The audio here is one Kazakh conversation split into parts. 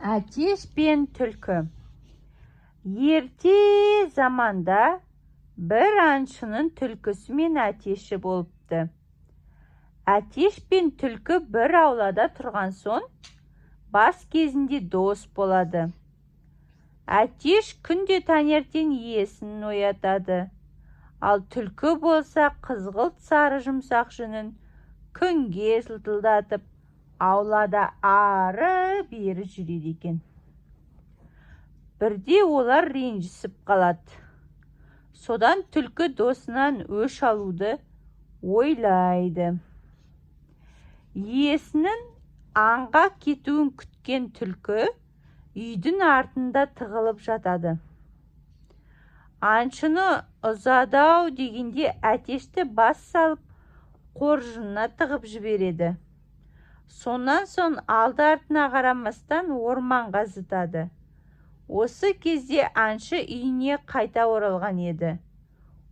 Әтеш пен түлкі. Ерте заманда бір аңшының түлкісі мен әтеші болыпты. Әтеш пен түлкі бір аулада тұрған соң, бас кезінде дос болады. Әтеш күнде таңертең иесін оятады, ал түлкі болса қызғылт сары жұмсақ жүнін күнге жылтылдатып, аулада ары-бері жүреді екен. Бірде олар ренжісіп қалады. Содан түлкі досынан өш алуды ойлайды. Иесінің аңға кетуін күткен түлкі үйдің артында тығылып жатады. Аңшыны ұзады-ау дегенде әтешті бас салып қоржынына тығып жібереді. Сонан соң алды-артына қарамастан орманға зытады. Осы кезде аңшы үйіне қайта оралған еді.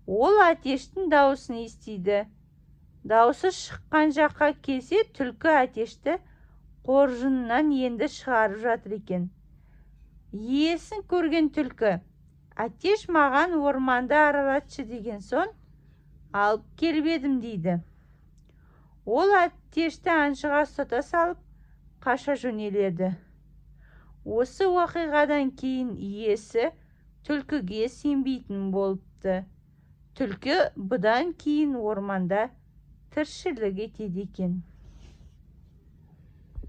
Ол әтештің дауысын естиді. Дауысы шыққан жаққа келсе, түлкі әтешті қоржынынан енді шығарып жатыр екен. Иесін көрген түлкі: «Әтеш маған орманды аралатшы деген соң, алып келіп едім» дейді. Ол әтешті аңшыға ұстата салып, қаша жөнеледі. Осы уақиғадан кейін иесі түлкіге сенбейтін болыпты. Түлкі бұдан кейін орманда тіршілік етеді екен.